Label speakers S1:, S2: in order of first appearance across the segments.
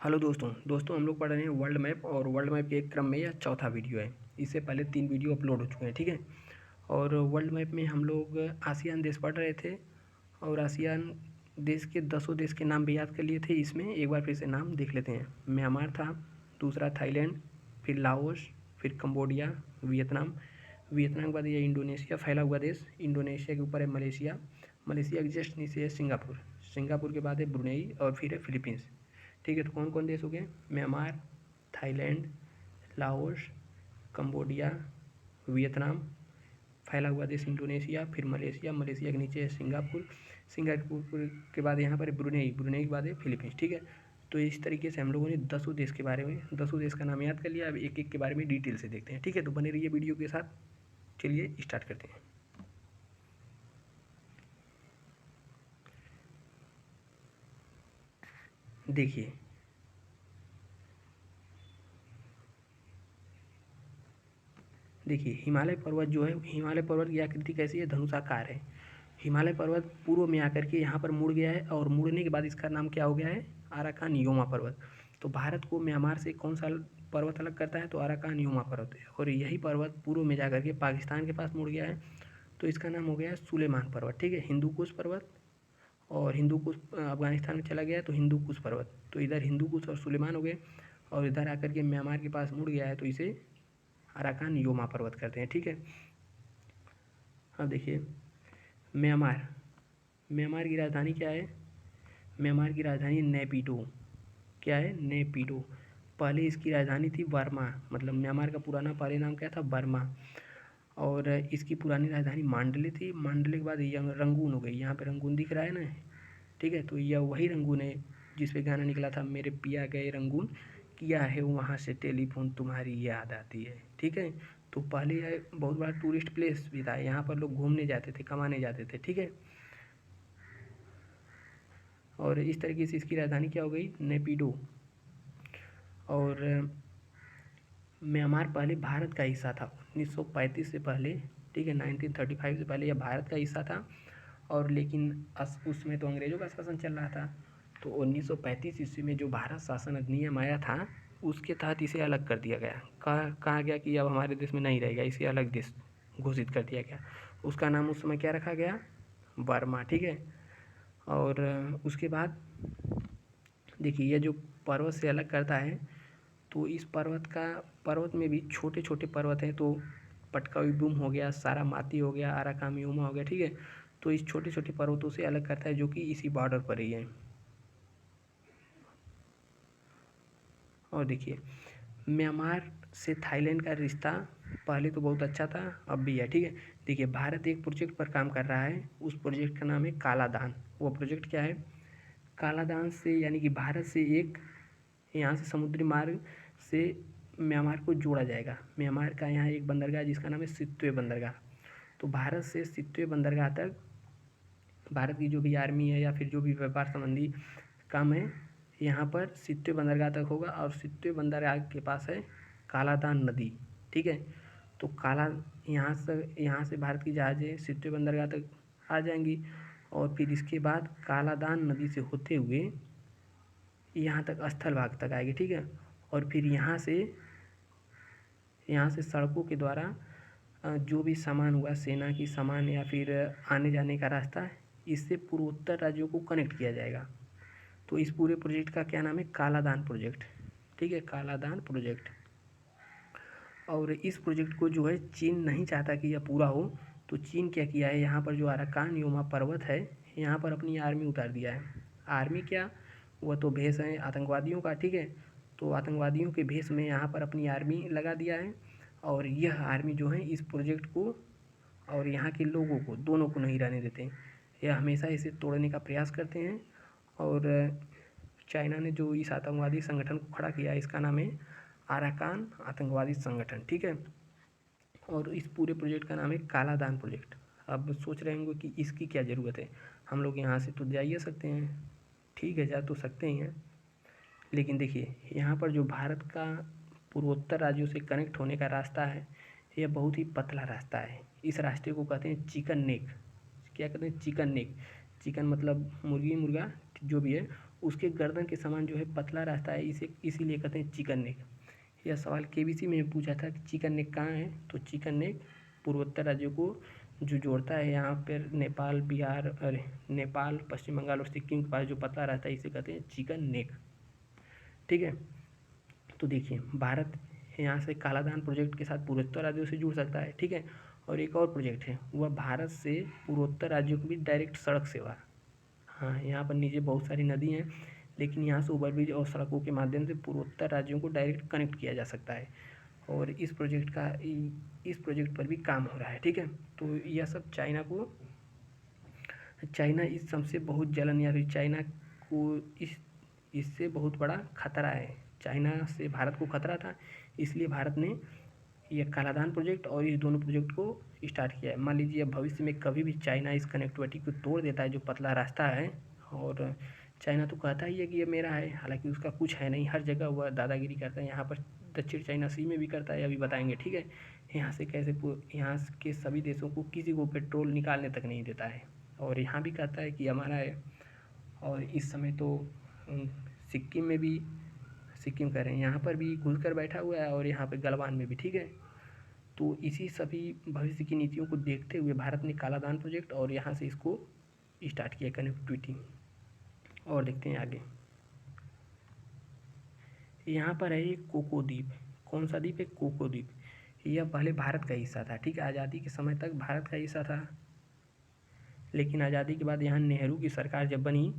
S1: Hello दोस्तों हम लोग पढ़ रहे हैं वर्ल्ड मैप और वर्ल्ड मैप के एक क्रम में यह चौथा वीडियो है। इससे पहले 3 वीडियो अपलोड हो चुके हैं, ठीक है। और वर्ल्ड मैप में हम लोग आसियान देश पढ़ रहे थे और आसियान देश के 10 देश के नाम भी याद कर लिए थे। इसमें एक बार फिर से नाम देख लेते हैं। म्यांमार था, दूसरा थाईलैंड, फिर लाओस, फिर कंबोडिया, वियतनाम, वियतनाम के बाद ये इंडोनेशिया फैला हुआ देश, इंडोनेशिया के ऊपर है मलेशिया, मलेशिया के जस्ट नीचे है सिंगापुर, सिंगापुर के बाद है ब्रुनेई और फिर है फिलीपींस। ठीक है, तो कौन कौन देश हो गए? Myanmar, Thailand, Laos, Cambodia, Vietnam, फैला हुआ देश इंडोनेशिया, फिर मलेशिया, मलेशिया के नीचे है सिंगापुर, सिंगापुर के बाद यहाँ पर ब्रुनेई, ब्रुनेई के बाद है फिलीपींस। ठीक है, तो इस तरीके से हम लोगों ने 10 देश के बारे में 10 देश का नाम याद कर लिया। अब एक एक के बारे में डिटेल से देखते हैं। ठीक है, तो बने रहिए वीडियो के साथ। चलिए स्टार्ट करते हैं। देखिए देखिए हिमालय पर्वत जो है, हिमालय पर्वत की आकृति कैसी है? धनुषाकार है। हिमालय पर्वत पूर्व में आकर के यहाँ पर मुड़ गया है और मुड़ने के बाद इसका नाम क्या हो गया है? आराकान योमा पर्वत। तो भारत को म्यांमार से कौन सा पर्वत अलग करता है? तो आराकान योमा पर्वत है। और यही पर्वत पूर्व में जाकर के पाकिस्तान के पास मुड़ गया है, तो इसका नाम हो गया है सुलेमान पर्वत। ठीक है, हिंदू कुश पर्वत, और हिंदू कुश अफगानिस्तान में चला गया है तो हिंदू कुश पर्वत। तो इधर हिंदू कुश और सुलेमान हो गए, और इधर आकर के म्यांमार के पास मुड़ गया है तो इसे अराकान योमा पर्वत करते हैं। ठीक है, अब देखिए म्यांमार, म्यांमार की राजधानी क्या है? म्यांमार की राजधानी नेपिडो। क्या है? नेपिडो। पहले इसकी राजधानी थी बर्मा, मतलब म्यांमार का पुराना पहले नाम क्या था? बर्मा। और इसकी पुरानी राजधानी मांडले थी। मांडले के बाद रंगून हो गई। यहाँ पे रंगून दिख रहा है ना? ठीक है, तो यह वही रंगून है जिस पे गाना निकला था, मेरे पिया गए रंगून, किया है वहाँ से टेलीफोन तुम्हारी याद आती है। ठीक है, तो पहले यह बहुत बड़ा टूरिस्ट प्लेस भी था। यहाँ पर लोग घूमने जाते थे, कमाने जाते थे। ठीक है, और इस तरीके से इसकी राजधानी क्या हो गई? नेपिडो। और म्यांमार पहले भारत का हिस्सा था 1935 से पहले। ठीक है, 1935 से पहले यह भारत का हिस्सा था। और लेकिन उसमें तो अंग्रेज़ों का शासन चल रहा था। तो 1935 ईस्वी में जो भारत शासन अधिनियम आया था, उसके तहत इसे अलग कर दिया गया। कहा गया कि अब हमारे देश में नहीं रहेगा, इसे अलग देश घोषित कर दिया गया। उसका नाम उस समय क्या रखा गया? बर्मा। ठीक है, और उसके बाद देखिए यह जो पर्वत से अलग करता है, तो इस पर्वत में भी छोटे छोटे पर्वत हैं। तो पटकाविबुम हो गया, सारामाती हो गया, अराकामियोमा हो गया। ठीक है, तो इस छोटे छोटे पर्वतों से अलग करता है जो कि इसी बॉर्डर पर ही है। और देखिए म्यांमार से थाईलैंड का रिश्ता पहले तो बहुत अच्छा था, अब भी है। ठीक है, देखिए भारत एक प्रोजेक्ट पर काम कर रहा है, उस प्रोजेक्ट का नाम है कालादान। वो प्रोजेक्ट क्या है? कालादान से यानी कि भारत से एक यहाँ से समुद्री मार्ग से म्यांमार को जोड़ा जाएगा। म्यांमार का यहाँ एक बंदरगाह जिसका नाम है सित्वे बंदरगाह। तो भारत से सित्वे बंदरगाह तक भारत की जो भी आर्मी है या फिर जो भी व्यापार संबंधी काम है, यहाँ पर सित्वे बंदरगाह तक होगा। और सित्वे बंदरगाह के पास है कालादान नदी। ठीक है, तो यहाँ से भारत की जहाज़ें सित्वे बंदरगाह तक आ जाएंगी, और फिर इसके बाद कालादान नदी से होते हुए यहाँ तक स्थल भाग तक आएगी। ठीक है, और फिर यहाँ से सड़कों के द्वारा जो भी सामान हुआ, सेना की सामान या फिर आने जाने का रास्ता, इससे पूर्वोत्तर राज्यों को कनेक्ट किया जाएगा। तो इस पूरे प्रोजेक्ट का क्या नाम है? कालादान प्रोजेक्ट। ठीक है, कालादान प्रोजेक्ट। और इस प्रोजेक्ट को जो है चीन नहीं चाहता कि यह पूरा हो, तो चीन क्या किया है, यहाँ पर जो अराकान योमा पर्वत है, यहाँ पर अपनी आर्मी उतार दिया है। आर्मी क्या, वह तो भेष है आतंकवादियों का। ठीक है, तो आतंकवादियों के भेष में यहाँ पर अपनी आर्मी लगा दिया है। और यह आर्मी जो है इस प्रोजेक्ट को और यहाँ के लोगों को, दोनों को नहीं रहने देते। यह हमेशा इसे तोड़ने का प्रयास करते हैं। और चाइना ने जो इस आतंकवादी संगठन को खड़ा किया, इसका नाम है अराकान आतंकवादी संगठन। ठीक है, और इस पूरे प्रोजेक्ट का नाम है कालादान प्रोजेक्ट। अब सोच रहे होंगे कि इसकी क्या ज़रूरत है, हम लोग यहाँ से तो जा ही सकते हैं। ठीक है, जा तो सकते ही हैं, लेकिन देखिए यहाँ पर जो भारत का पूर्वोत्तर राज्यों से कनेक्ट होने का रास्ता है, यह बहुत ही पतला रास्ता है। इस रास्ते को कहते हैं चिकन नेक। क्या कहते हैं? Chicken neck. चिकन मतलब मुर्गी मुर्गा जो भी है, उसके गर्दन के समान जो है पतला रहता है, इसे इसीलिए कहते हैं चिकन नेक। यह सवाल केबीसी में पूछा था कि चिकन नेक कहाँ है, तो चिकन नेक पूर्वोत्तर राज्यों को जो जोड़ता है, यहाँ पर नेपाल, बिहार, अरे नेपाल, पश्चिम बंगाल और सिक्किम के पास जो पतला रहता है इसे कहते हैं चिकन नेक। ठीक है, तो देखिए भारत यहाँ से कालाधान प्रोजेक्ट के साथ पूर्वोत्तर राज्यों से जुड़ सकता है। ठीक है, और एक और प्रोजेक्ट है, वह भारत से पूर्वोत्तर राज्यों के बीच डायरेक्ट सड़क सेवा। हाँ, यहाँ पर नीचे बहुत सारी नदी हैं, लेकिन यहाँ से ओवरब्रिज और सड़कों के माध्यम से पूर्वोत्तर राज्यों को डायरेक्ट कनेक्ट किया जा सकता है, और इस प्रोजेक्ट पर भी काम हो रहा है। ठीक है, तो यह सब चाइना इस सबसे बहुत जलन, या फिर चाइना को इससे बहुत बड़ा खतरा है। चाइना से भारत को खतरा था, इसलिए भारत ने यह कालाधान प्रोजेक्ट और इस दोनों प्रोजेक्ट को स्टार्ट किया है। मान लीजिए अब भविष्य में कभी भी चाइना इस कनेक्टिविटी को तोड़ देता है, जो पतला रास्ता है, और चाइना तो कहता ही है कि ये मेरा है, हालांकि उसका कुछ है नहीं, हर जगह वह दादागिरी करता है। यहाँ पर दक्षिण चाइना सी में भी करता है, अभी बताएंगे। ठीक है, यहाँ से कैसे यहाँ के सभी देशों को किसी को पेट्रोल निकालने तक नहीं देता है, और यहाँ भी कहता है कि हमारा है। और इस समय तो सिक्किम में भी, सिक्किम कह रहे हैं, यहाँ पर भी घुस कर बैठा हुआ है, और यहाँ पर गलवान में भी। ठीक है, तो इसी सभी भविष्य की नीतियों को देखते हुए भारत ने कालाधान प्रोजेक्ट और यहाँ से इसको स्टार्ट किया कनेक्टिविटी। और देखते हैं आगे, यहाँ पर है एक कोको द्वीप। कौन सा द्वीप है? कोको द्वीप। यह पहले भारत का हिस्सा था। ठीक है, आज़ादी के समय तक भारत का हिस्सा था, लेकिन आज़ादी के बाद यहाँ नेहरू की सरकार जब बनी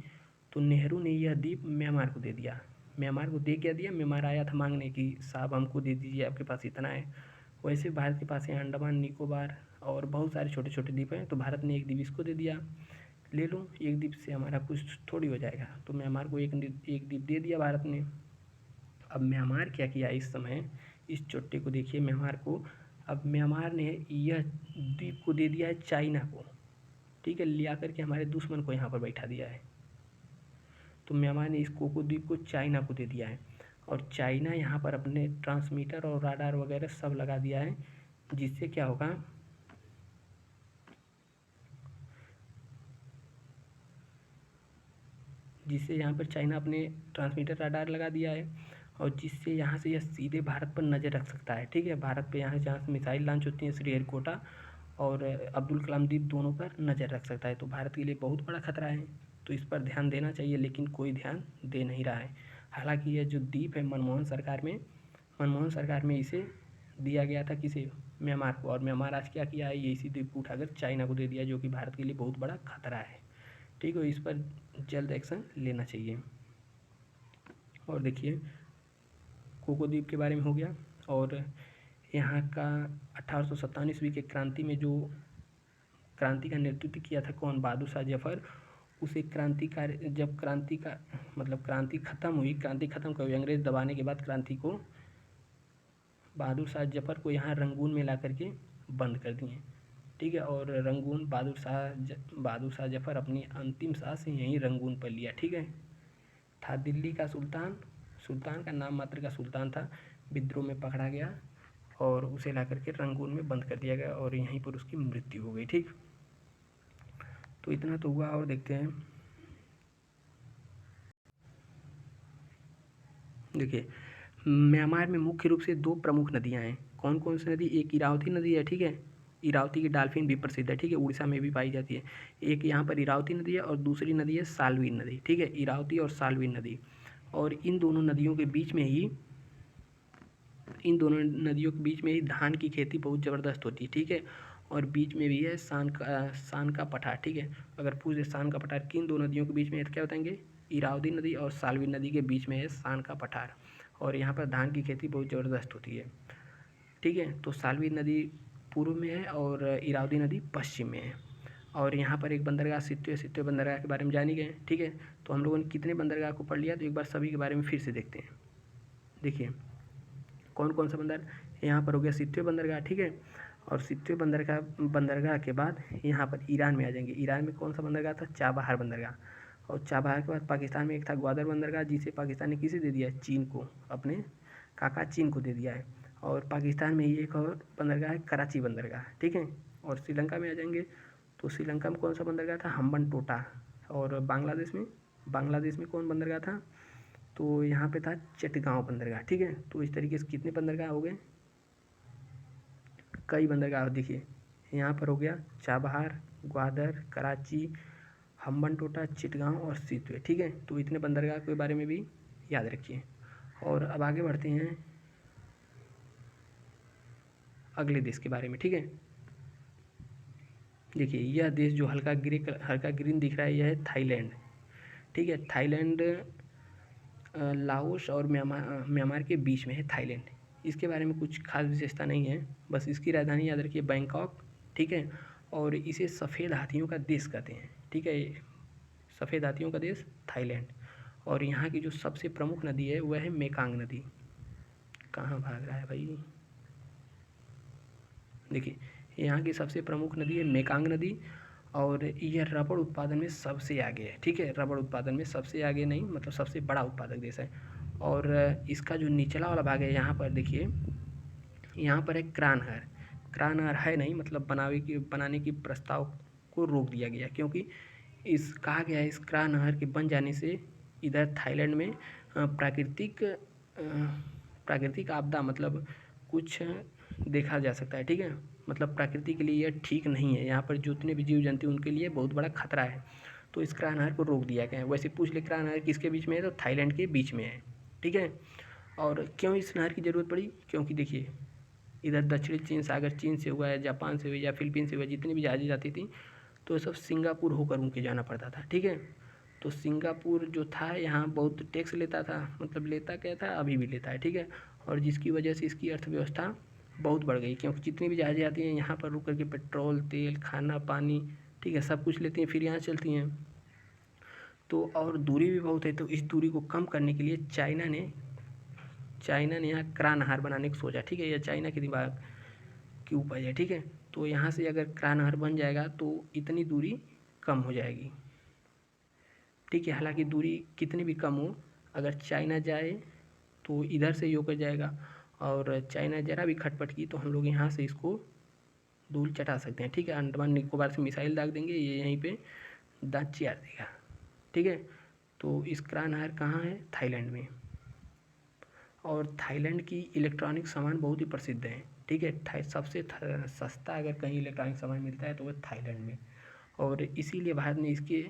S1: तो नेहरू ने यह द्वीप म्यांमार को दे दिया। म्यांमार को दे क्या दिया? म्यांमार आया था मांगने की साहब हमको दे दीजिए, आपके पास इतना है। वैसे भारत के पास है अंडमान निकोबार और बहुत सारे छोटे छोटे द्वीप हैं, तो भारत ने एक द्वीप इसको दे दिया, ले लो, एक द्वीप से हमारा कुछ थोड़ी हो जाएगा। तो म्यांमार को एक द्वीप दे दिया भारत ने। अब म्यांमार क्या किया इस समय, इस चोटे को देखिए म्यांमार को। अब म्यांमार ने यह द्वीप को दे दिया है चाइना को। ठीक है, लिया करके हमारे दुश्मन को यहाँ पर बैठा दिया है। तो म्यांमार ने इस कोको द्वीप को चाइना को दे दिया है, और चाइना यहाँ पर अपने ट्रांसमीटर और राडार वगैरह सब लगा दिया है, जिससे क्या होगा, जिससे यहाँ पर चाइना अपने ट्रांसमीटर राडार लगा दिया है, और जिससे यहाँ से यह सीधे भारत पर नज़र रख सकता है। ठीक है, भारत पे यहाँ जहाँ से मिसाइल लॉन्च होती हैं, श्रीहरिकोटा और अब्दुल कलाम द्वीप दोनों पर नज़र रख सकता है। तो भारत के लिए बहुत बड़ा खतरा है, तो इस पर ध्यान देना चाहिए, लेकिन कोई ध्यान दे नहीं रहा है। हालांकि यह जो द्वीप है मनमोहन सरकार में इसे दिया गया था, किसे? म्यांमार को, और म्यांमार आज क्या किया है, ये इसी द्वीप को उठाकर चाइना को दे दिया, जो कि भारत के लिए बहुत बड़ा खतरा है। ठीक है, इस पर जल्द एक्शन लेना चाहिए। और देखिए कोको द्वीप के बारे में हो गया, और यहाँ का 1857 ईस्वी के क्रांति में जो क्रांति का नेतृत्व किया था कौन? बहादुर शाह जफर। उसे क्रांतिकारी, जब क्रांति का मतलब क्रांति खत्म हुई, क्रांति खत्म कर अंग्रेज दबाने के बाद क्रांति को बहादुर शाह जफर को यहाँ रंगून में ला करके बंद कर दिए। ठीक है, और रंगून बहादुर शाह जफर अपनी अंतिम सांस यहीं रंगून पर लिया। ठीक है, था दिल्ली का सुल्तान का नाम मात्र का सुल्तान था, विद्रोह में पकड़ा गया और उसे ला करके रंगून में बंद कर दिया गया, और यहीं पर उसकी मृत्यु हो गई। ठीक, तो इतना तो हुआ। और देखते हैं, देखिए म्यांमार में मुख्य रूप से दो प्रमुख नदियां हैं। कौन कौन सी नदी? एक इरावती नदी है। ठीक है, इरावती की डॉल्फिन भी प्रसिद्ध है। ठीक है, उड़ीसा में भी पाई जाती है। एक यहाँ पर इरावती नदी है, और दूसरी नदी है साल्वीन नदी। ठीक है, इरावती और साल्वीन नदी, और इन दोनों नदियों के बीच में ही धान की खेती बहुत ज़बरदस्त होती है। ठीक है, और बीच में भी है सान का पठार। ठीक है, अगर पूछे सान का पठार किन दो नदियों के बीच में है तो क्या बताएंगे? इरावती नदी और साल्वीन नदी के बीच में है सान का पठार, और यहाँ पर धान की खेती बहुत ज़बरदस्त होती है। ठीक है, तो साल्वीन नदी पूर्व में है और इरावती नदी पश्चिम में है। और यहाँ पर एक बंदरगाह सित्वे बंदरगाह के बारे में जानी गए। ठीक है, तो हम लोगों ने कितने बंदरगाह को पढ़ लिया, तो एक बार सभी के बारे में फिर से देखते हैं। देखिए कौन कौन सा यहाँ पर हो गया सित्वे बंदरगाह। ठीक है, और सित्वे बंदरगाह के बाद यहाँ पर ईरान में आ जाएंगे। ईरान में कौन सा बंदरगाह था? चाबहार बंदरगाह। और चाबहार के बाद पाकिस्तान में एक था ग्वादर बंदरगाह, जिसे पाकिस्तान ने किसे दे दिया है? चीन को, अपने काका चीन को दे दिया है। और पाकिस्तान में ही एक और बंदरगाह है कराची बंदरगाह। ठीक है, और श्रीलंका में आ जाएंगे, तो श्रीलंका में कौन सा बंदरगाह था? हम्बन टोटा। और बांग्लादेश में बांग्लादेश में कौन बंदरगाह था? तो यहाँ पे था चटगांव बंदरगाह, ठीक है। तो इस तरीके से कितने बंदरगाह हो गए? कई बंदरगाह देखिए, यहाँ पर हो गया चाबहार, ग्वादर, कराची, हम्बनटोटा, चिटगांव और सितवे, ठीक है। तो इतने बंदरगाह के बारे में भी याद रखिए। और अब आगे बढ़ते हैं अगले देश के बारे में, ठीक है। देखिए यह देश जो हल्का ग्रीन दिख रहा है, यह है थाईलैंड, ठीक है। थाईलैंड लाओस और म्यांमार के बीच में है थाईलैंड। इसके बारे में कुछ खास विशेषता नहीं है, बस इसकी राजधानी याद रखिए बैंकॉक, ठीक है। और इसे सफ़ेद हाथियों का देश कहते हैं, ठीक है। सफ़ेद हाथियों का देश थाईलैंड। और यहाँ की जो सबसे प्रमुख नदी है वह है मेकांग नदी। कहाँ भाग रहा है भाई? देखिए यहाँ की सबसे प्रमुख नदी है मेकांग नदी, और यह रबड़ उत्पादन में सबसे आगे है, ठीक है। रबड़ उत्पादन में सबसे आगे नहीं, मतलब सबसे बड़ा उत्पादक देश है। और इसका जो निचला वाला भाग है, यहाँ पर देखिए, यहाँ पर है क्रानहर। क्रानहर है नहीं, मतलब बनाने की प्रस्ताव को रोक दिया गया, क्योंकि इस कहा गया है इस क्रानहर के बन जाने से इधर थाईलैंड में प्राकृतिक आपदा, मतलब कुछ देखा जा सकता है, ठीक है। मतलब प्रकृति के लिए यह ठीक नहीं है, यहाँ पर जितने भी जीव जंतु उनके लिए बहुत बड़ा खतरा है। तो इस क्रानहर को रोक दिया गया है। वैसे पूछ ले क्रानहर किसके बीच में है, तो थाईलैंड के बीच में है, ठीक है। और क्यों इस नहर की ज़रूरत पड़ी? क्योंकि देखिए इधर दक्षिणी चीन सागर, चीन से हुआ है, जापान से हुआ या फिलीपीन से हुआ, जितनी भी जहाज़ें जाती थी तो सब सिंगापुर होकर उनके जाना पड़ता था, ठीक है। तो सिंगापुर जो था यहाँ बहुत टैक्स लेता था, मतलब लेता क्या था, अभी भी लेता है, ठीक है। और जिसकी वजह से इसकी अर्थव्यवस्था बहुत बढ़ गई, क्योंकि जितनी भी जहाज़ें आती हैं यहाँ पर रुक करके पेट्रोल, तेल, खाना, पानी, ठीक है, सब कुछ लेती हैं, फिर यहाँ चलती हैं। तो और दूरी भी बहुत है, तो इस दूरी को कम करने के लिए चाइना ने यहाँ क्रानहार बनाने की सोचा, ठीक है। यह चाइना के दिमाग की उपज है, ठीक है। तो यहाँ से अगर क्रानहार बन जाएगा तो इतनी दूरी कम हो जाएगी, ठीक है। हालांकि दूरी कितनी भी कम हो, अगर चाइना जाए तो इधर से ही होकर जाएगा, और चाइना ज़रा भी खटपट की तो हम लोग यहाँ से इसको धूल चटा सकते हैं, ठीक है। अंडमान निकोबार से मिसाइल दाग देंगे, ये यहीं पे दाँत चियार देगा, ठीक है। तो इस क्रानहार कहाँ है? थाईलैंड में। और थाईलैंड की इलेक्ट्रॉनिक सामान बहुत ही प्रसिद्ध है, ठीक है। सबसे सस्ता अगर कहीं इलेक्ट्रॉनिक सामान मिलता है तो वह थाईलैंड में। और इसीलिए भारत ने इसके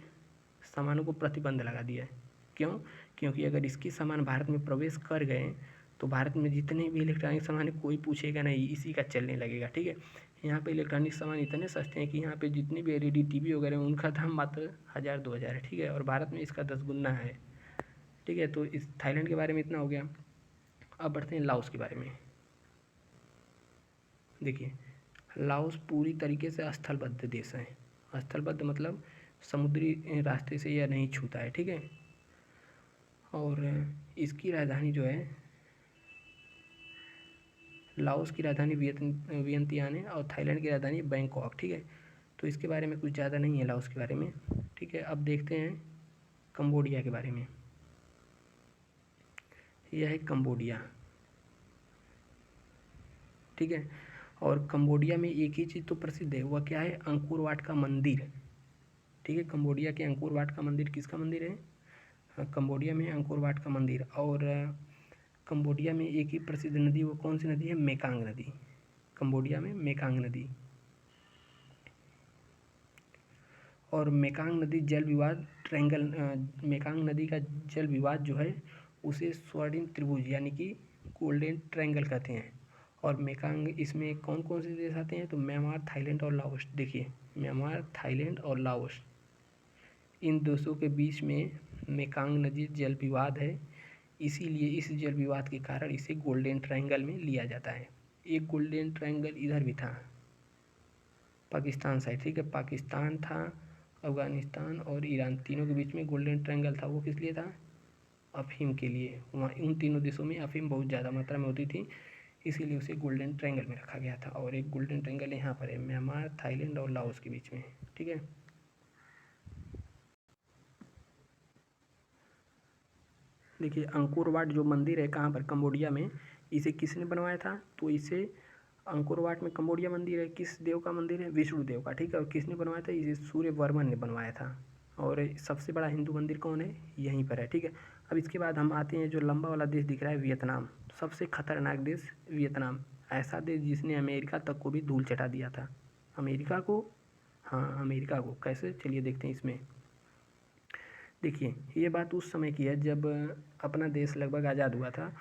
S1: सामानों को प्रतिबंध लगा दिया है। क्यों? क्योंकि अगर इसके सामान भारत में प्रवेश कर गए तो भारत में जितने भी इलेक्ट्रॉनिक सामान है कोई पूछेगा नहीं, इसी का चलने लगेगा, ठीक है। यहाँ पे इलेक्ट्रॉनिक सामान इतने सस्ते हैं कि यहाँ पे जितने भी LED TV वगैरह हैं उनका दाम मात्र 1000-2000 है, ठीक है। और भारत में इसका 10 गुना है, ठीक है। तो इस थाईलैंड के बारे में इतना हो गया। अब बढ़ते हैं लाओस के बारे में। देखिए लाओस पूरी तरीके से स्थलबद्ध देश है। स्थलबद्ध मतलब समुद्री रास्ते से यह नहीं छूता है, ठीक है। और इसकी राजधानी जो है, लाओस की राजधानी वियंतियान है और थाईलैंड की राजधानी बैंकॉक, ठीक है। तो इसके बारे में कुछ ज़्यादा नहीं है लाओस के बारे में, ठीक है। अब देखते हैं कंबोडिया के बारे में। यह है कंबोडिया, ठीक है। और कंबोडिया में एक ही चीज़ तो प्रसिद्ध है, वह क्या है? अंकोर वाट का मंदिर, ठीक है। कंबोडिया के अंकोर वाट का मंदिर किसका मंदिर है? कंबोडिया में अंकोर वाट का मंदिर। और कंबोडिया में एक ही प्रसिद्ध नदी, वो कौन सी नदी है? मेकांग नदी। कंबोडिया में मेकांग नदी। और मेकांग नदी जल विवाद मेकांग नदी का जल विवाद जो है उसे स्वर्णिम त्रिभुज यानी कि गोल्डन ट्रायंगल कहते हैं। और मेकांग, इसमें कौन कौन से देश आते हैं? तो म्यांमार, थाईलैंड और लाओस। देखिए म्यांमार, थाईलैंड और लाओस, इन देशों के बीच में मेकांग नदी जल विवाद है, इसीलिए इस जल विवाद के कारण इसे गोल्डन ट्रायंगल में लिया जाता है। एक गोल्डन ट्रायंगल इधर भी था पाकिस्तान साइड, ठीक है। पाकिस्तान था, अफ़गानिस्तान और ईरान, तीनों के बीच में गोल्डन ट्रायंगल था। वो किस लिए था? अफ़ीम के लिए। वहाँ उन तीनों देशों में अफ़ीम बहुत ज़्यादा मात्रा में होती थी, इसीलिए उसे गोल्डन ट्रायंगल में रखा गया था। और एक गोल्डन ट्रायंगल यहाँ पर है, म्यांमार, थाईलैंड और लाओस के बीच में, ठीक है। देखिए अंकोर वाट जो मंदिर है कहाँ पर? कंबोडिया में। इसे किसने बनवाया था? तो इसे अंकोर वाट में कंबोडिया मंदिर है, किस देव का मंदिर है? विष्णु देव का, ठीक है। और किसने बनवाया था? इसे सूर्यवर्मन ने बनवाया था। और सबसे बड़ा हिंदू मंदिर कौन है, यहीं पर है, ठीक है। अब इसके बाद हम आते हैं, जो लंबा वाला देश दिख रहा है वियतनाम, सबसे खतरनाक देश वियतनाम, ऐसा देश जिसने अमेरिका तक को भी धूल चटा दिया था। अमेरिका को, हाँ अमेरिका को कैसे, चलिए देखते हैं इसमें। देखिए ये बात उस समय की है जब अपना देश लगभग आज़ाद हुआ था,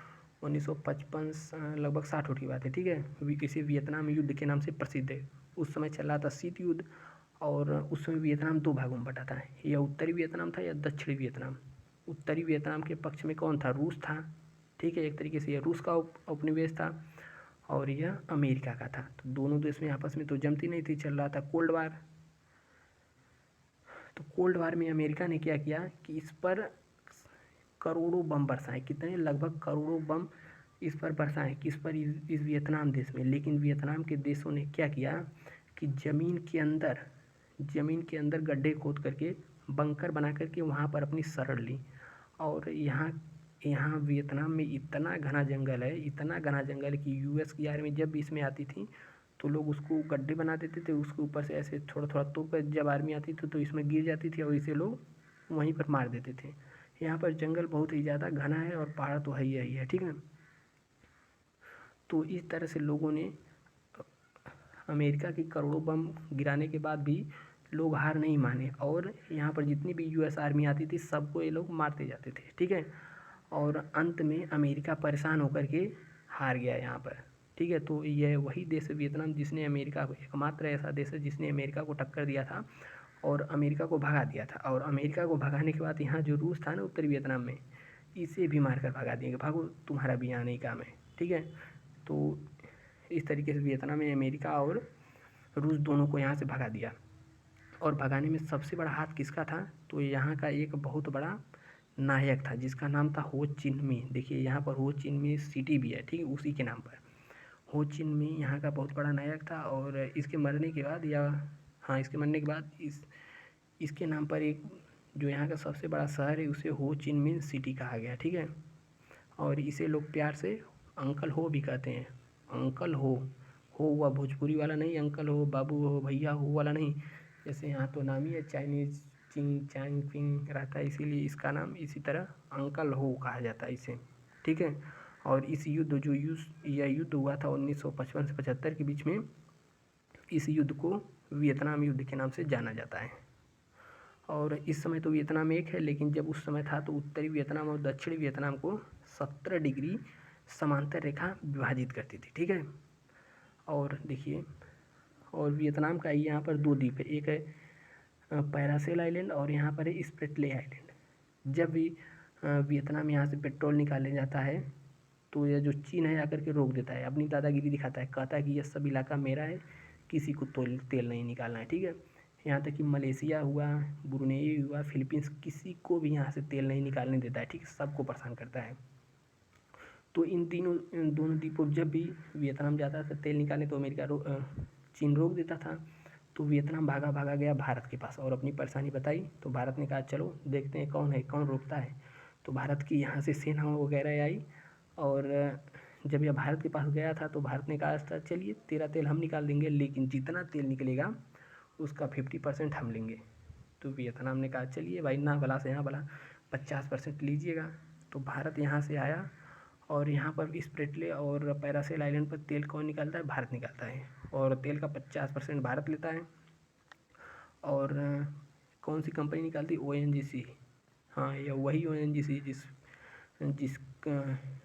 S1: 1955 लगभग 60 की बात है, ठीक है। इसे वियतनाम युद्ध के नाम से प्रसिद्ध है। उस समय चल रहा था शीत युद्ध, और उस समय वियतनाम दो भागों में बटा था, या उत्तरी वियतनाम था या दक्षिणी वियतनाम। उत्तरी वियतनाम के पक्ष में कौन था, रूस था, ठीक है। एक तरीके से यह रूस का उपनिवेश था, और यह अमेरिका का था। तो दोनों देश में आपस में तो जमती नहीं थी, चल रहा था कोल्ड वार। तो कोल्ड वार में अमेरिका ने क्या किया कि इस पर करोड़ों बम बरसाए, कितने, लगभग करोड़ों बम इस पर बरसाए, किस पर, इस वियतनाम देश में। लेकिन वियतनाम के देशों ने क्या किया कि ज़मीन के अंदर गड्ढे खोद करके बंकर बना करके वहाँ पर अपनी शरण ली। और यहाँ वियतनाम में इतना घना जंगल है, इतना घना जंगल है कि यूएस की आर्मी जब भी इसमें आती थी तो लोग उसको गड्ढे बना देते थे, उसके ऊपर से ऐसे थोड़ा थोड़ा तोप कर जब आर्मी आती थी तो इसमें गिर जाती थी, और इसे लोग वहीं पर मार देते थे। यहाँ पर जंगल बहुत ही ज़्यादा घना है, और पहाड़ तो है ही है, ठीक है। तो इस तरह से लोगों ने अमेरिका की करोड़ों बम गिराने के बाद भी लोग हार नहीं माने, और यहाँ पर जितनी भी यूएस आर्मी आती थी सबको ये लोग मारते जाते थे, ठीक है। और अंत में अमेरिका परेशान होकर के हार गया यहाँ पर, ठीक है। तो यह वही देश है वियतनाम जिसने अमेरिका को, एकमात्र ऐसा देश है जिसने अमेरिका को टक्कर दिया था और अमेरिका को भगा दिया था। और अमेरिका को भगाने के बाद यहाँ जो रूस था ना उत्तरी वियतनाम में, इसे भी मार कर भगा दिया, भागो तुम्हारा भी यहाँ नहीं काम है, ठीक है। तो इस तरीके से वियतनाम में अमेरिका और रूस दोनों को यहाँ से भगा दिया। और भगाने में सबसे बड़ा हाथ किसका था, तो यहाँ का एक बहुत बड़ा नायक था जिसका नाम था हो चिन मी। देखिए यहाँ पर हो चिन मी सिटी भी है, ठीक है, उसी के नाम पर हो चिन मी यहाँ का बहुत बड़ा नायक था। और इसके मरने के बाद, या हाँ इसके मरने के बाद इसके नाम पर एक जो यहाँ का सबसे बड़ा शहर है उसे हो चिन मिन सिटी कहा गया, ठीक है। और इसे लोग प्यार से अंकल हो भी कहते हैं, अंकल हो हुआ भोजपुरी वाला नहीं, अंकल हो, बाबू हो, भैया हो वाला नहीं। जैसे यहाँ तो नाम ही है चाइनीज़ चिंग चांग पिंग रहता है, इसीलिए इसका नाम इसी तरह अंकल हो कहा जाता है इसे, ठीक है। और इस यह युद्ध हुआ था 1955 से 75 के बीच में। इस युद्ध को वियतनाम युद्ध के नाम से जाना जाता है। और इस समय तो वियतनाम एक है, लेकिन जब उस समय था तो उत्तरी वियतनाम और दक्षिणी वियतनाम को 17 डिग्री समांतर रेखा विभाजित करती थी, ठीक है। और देखिए, और वियतनाम का यहाँ पर दो द्वीप है, एक है पैरासेल आइलैंड और यहाँ पर है स्प्रेटले आइलैंड। जब भी वियतनाम यहाँ से पेट्रोल निकालने जाता है तो यह जो चीन है आकर के रोक देता है, अपनी दादागिरी दिखाता है, कहता है कि यह सब इलाका मेरा है, किसी को तेल नहीं निकालना है, ठीक है। यहाँ तक कि मलेशिया हुआ, ब्रुनेई हुआ, फिलीपींस, किसी को भी यहाँ से तेल नहीं निकालने देता है, ठीक है, सबको परेशान करता है। तो इन दोनों द्वीपों जब भी वियतनाम जाता था तेल निकालने तो चीन रोक देता था। तो वियतनाम भागा भागा गया भारत के पास और अपनी परेशानी बताई। तो भारत ने कहा चलो देखते हैं कौन है, कौन रोकता है। तो भारत की यहाँ से सेना वगैरह आई, और जब यह भारत के पास गया था तो भारत ने कहा था चलिए तेरा तेल हम निकाल देंगे, लेकिन जितना तेल निकलेगा उसका 50% हम लेंगे। तो वियतनाम ने कहा चलिए भाई, ना भला से यहाँ भला 50% लीजिएगा। तो भारत यहाँ से आया, और यहाँ पर स्प्रेटले और पैरासेल आइलैंड पर तेल कौन निकालता है, भारत निकालता है, और तेल का 50% भारत लेता है। और कौन सी कंपनी निकालती है, ONGC। हाँ, यह वही ONGC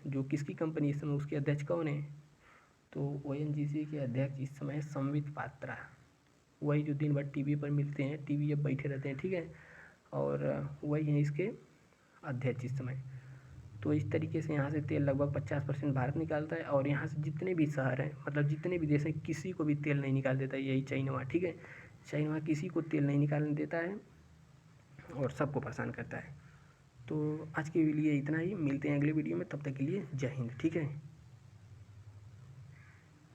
S1: जो किसकी कंपनी इस समय, उसके अध्यक्ष कौन है, तो ONGC के अध्यक्ष इस समय संबित पात्रा, वही जो दिन भर टीवी पर मिलते हैं, टीवी अब बैठे रहते हैं, ठीक है, और वही हैं इसके अध्यक्ष इस समय। तो इस तरीके से यहाँ से तेल लगभग 50% भारत निकालता है, और यहाँ से जितने भी शहर हैं, मतलब जितने भी देश हैं, किसी को भी तेल नहीं निकाल देता है, यही चाइना, ठीक है। चाइना किसी को तेल नहीं निकालने देता है और सबको परेशान करता है। तो आज के लिए इतना ही, मिलते हैं अगले वीडियो में, तब तक के लिए जय हिंद, ठीक है।